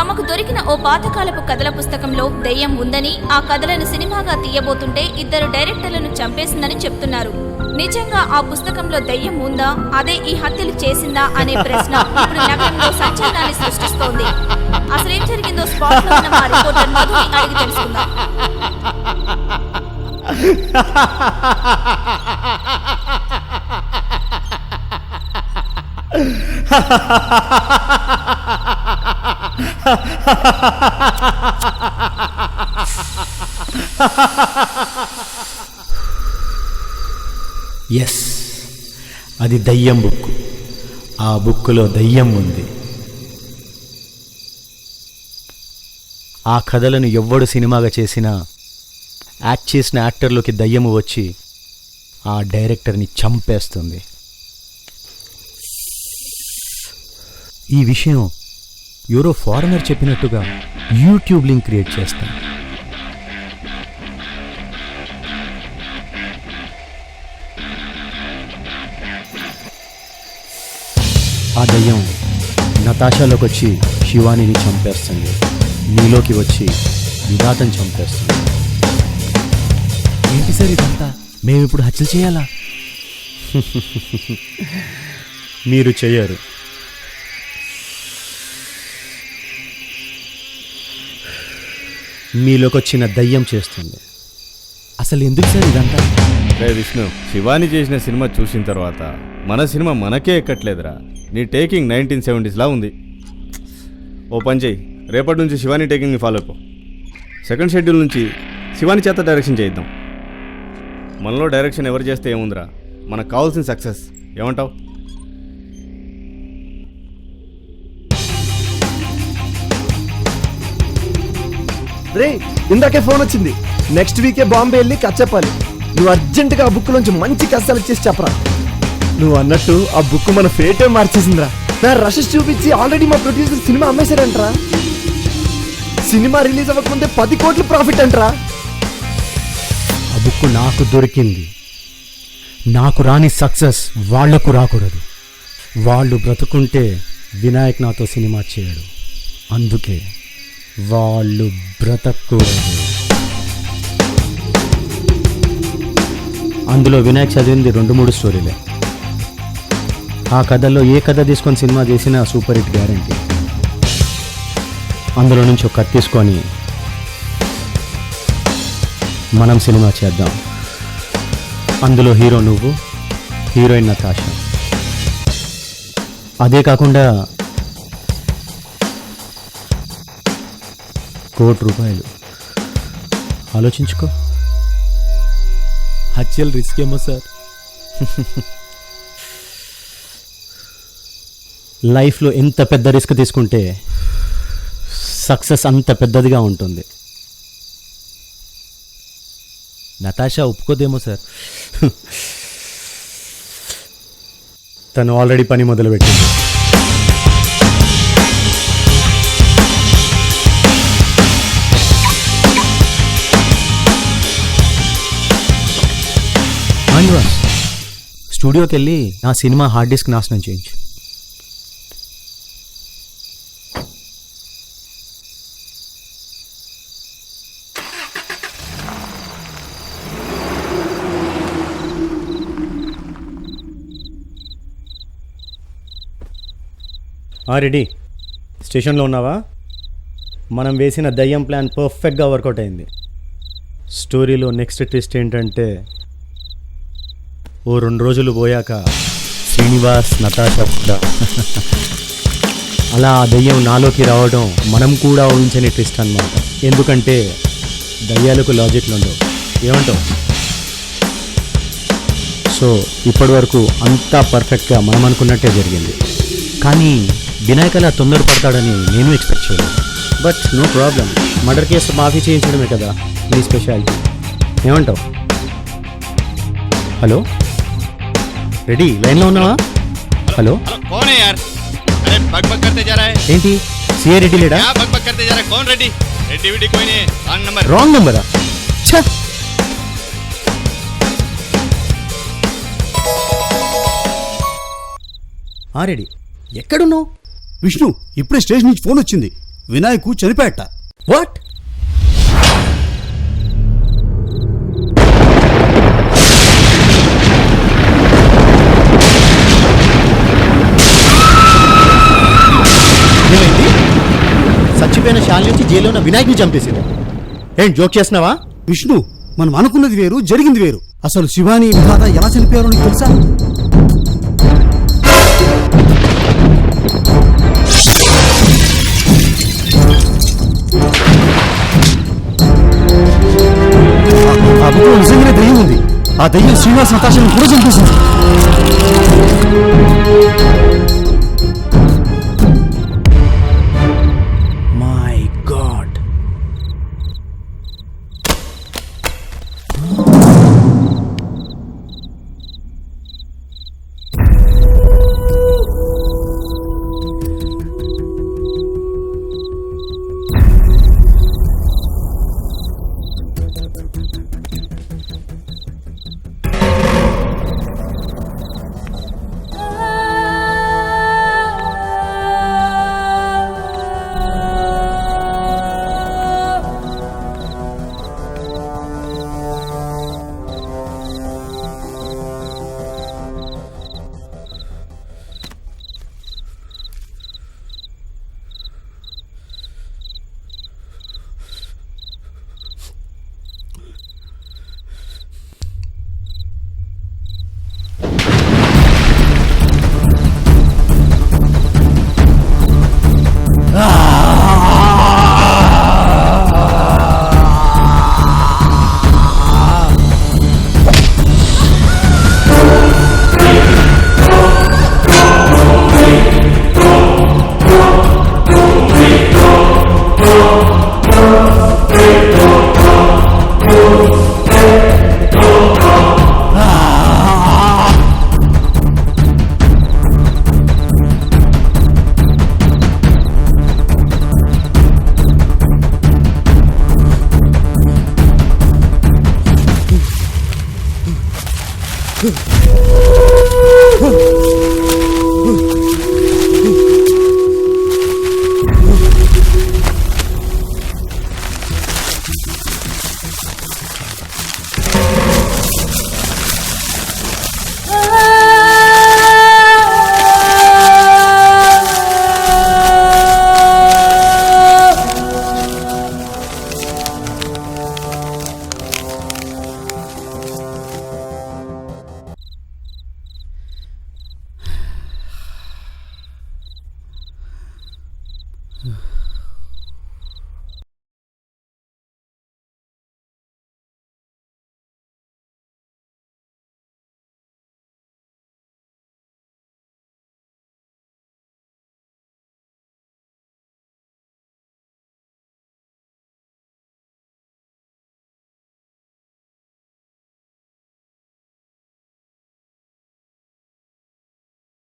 తమకు దొరికిన ఓ పాతకాలపు కథల పుస్తకంలో దెయ్యం ఉందని, ఆ కథలను సినిమాగా తీయబోతుంటే ఇద్దరు డైరెక్టర్లను చంపేసిందని చెప్తున్నారు. నిజంగా ఆ పుస్తకంలో దెయ్యం ఉందా, అదే ఈ హత్యలు చేసిందా అనే ప్రశ్న ఇప్పుడు నగరంలో సంచలనాన్ని సృష్టిస్తోంది. అసలేం జరిగిందో స్పాట్ లో ఉన్న మా రిపోర్టర్ మధుని అడిగి తెలుసుకుందాం. ఎస్, అది దయ్యం బుక్. ఆ బుక్కులో దయ్యం ఉంది. ఆ కథలను ఎవ్వడు సినిమాగా చేసినా యాక్ట్ చేసిన యాక్టర్లోకి దయ్యము వచ్చి ఆ డైరెక్టర్ని చంపేస్తుంది. ఈ విషయం ఎవరో ఫారినర్ చెప్పినట్టుగా యూట్యూబ్ లింక్ క్రియేట్ చేస్తాను. ఆ దయ్యం నతాషాలోకి వచ్చి శివానిని చంపేస్తుంది. నీలోకి వచ్చి విధాతని చంపేస్తుంది. ఏంటి సార్ ఇదంతా? మేమిప్పుడు హత్యలు చేయాలా? మీరు చేయరు. మీలోకి వచ్చిన దయ్యం చేస్తుంది. అసలు ఎందుకు సార్ ఇదంతా? రే విష్ణు, శివాని చేసిన సినిమా చూసిన తర్వాత మన సినిమా మనకే ఎక్కట్లేదురా. నీ టేకింగ్ 1970s ఉంది. ఓ పని చెయ్యి, రేపటి నుంచి శివాని టేకింగ్ని ఫాలో అయిపో. సెకండ్ షెడ్యూల్ నుంచి శివాని చేత డైరెక్షన్ చేయిద్దాం. మనలో డైరెక్షన్ ఎవరు చేస్తే ఏముందిరా, మనకు కావాల్సిన సక్సెస్. ఏమంటావు? రే, ఇందాకే ఫోన్ వచ్చింది. నెక్స్ట్ వీకే బాంబే వెళ్ళి కథ చెప్పాలి. నువ్వు అర్జెంటుగా ఆ బుక్ నుంచి మంచి కథ సెలెక్ట్ చేసి చెప్పరా. నువ్వు అన్నట్టు ఆ బుక్ మన ఫేటే మార్చేసిందిరా. నా రషెస్ చూపించి ఆల్రెడీ మా ప్రొడ్యూసర్ సినిమా అమ్మేశారంటరా. సినిమా రిలీజ్ అవ్వకముందే 10 కోట్లు ప్రాఫిట్ అంటరా. ఆ బుక్ నాకు దొరికింది. నాకు రాని సక్సెస్ వాళ్లకు రాకూడదు. వాళ్ళు బ్రతుకుంటే వినాయక్ నాతో సినిమా చేయడు. అందుకే వాళ్ళు బ్రతకూడదు. అందులో వినాయక్ చదివింది 2-3 స్టోరీలే. ఆ కథల్లో ఏ కథ తీసుకొని సినిమా చేసినా సూపర్ హిట్ గ్యారంటీ. అందులో నుంచి ఒక కథ తీసుకొని మనం సినిమా చేద్దాం. అందులో హీరో నువ్వు, హీరోయిన్ నతాషా. అదే కాకుండా ₹1 కోటి. ఆలోచించుకో. హత్యలు రిస్క్ ఏమో సార్. లైఫ్లో ఎంత పెద్ద రిస్క్ తీసుకుంటే సక్సెస్ అంత పెద్దదిగా ఉంటుంది. నతాషా ఒప్పుకోదేమో సార్. తను ఆల్రెడీ పని మొదలుపెట్టింది. స్టూడియోకి వెళ్ళి నా సినిమా హార్డ్ డిస్క్ నాశనం చేయించు. రెడీ? స్టేషన్లో ఉన్నావా? మనం వేసిన దయ్యం ప్లాన్ పర్ఫెక్ట్గా వర్కౌట్ అయింది. స్టోరీలో నెక్స్ట్ ట్విస్ట్ ఏంటంటే, ఓ 2 రోజులు పోయాక శ్రీనివాస్, నతాషా కూడా అలా ఆ దయ్యం నాలోకి రావడం మనం కూడా ఊహించని ట్విస్ట్ అన్నమాట. ఎందుకంటే దయ్యాలకు లాజిక్లు ఉండవు. ఏమంటావు? సో ఇప్పటి వరకు అంతా పర్ఫెక్ట్గా మనం అనుకున్నట్టే జరిగింది. కానీ వినాయక్ అలా తొందరపడతాడని నేను ఎక్స్పెక్ట్ చేయలేదు. But no problem. Murder case మాఫీ చేయించడమే కదా నీ స్పెషాలిటీ. ఏమంటావు? Hello, ready? లైన్లో ఉన్నావా? హలో, ఏంటి సిఏ రెడ్డి లేడా? రాంగ్ నెంబరా? రెడీ, ఎక్కడున్నావు? విష్ణు, ఇప్పుడే స్టేషన్ నుంచి ఫోన్ వచ్చింది. వినాయకు చనిపోయట. వాట్? ఏమైంది? చచ్చిపోయిన శాలిని వచ్చి జైల్లో ఉన్న వినాయకుని చంపేసింది. ఏం జోక్ చేస్తున్నావా? విష్ణు, మనం అనుకున్నది వేరు, జరిగింది వేరు. అసలు శివాని విధాత ఎలా చనిపోయారో నీకు తెలుసా? ఆ బుక్లో నిజంగానే దయ్యం ఉంది. ఆ దయ్యం శ్రీనివాస్ నతాశను కూడా చంపేసింది. My God.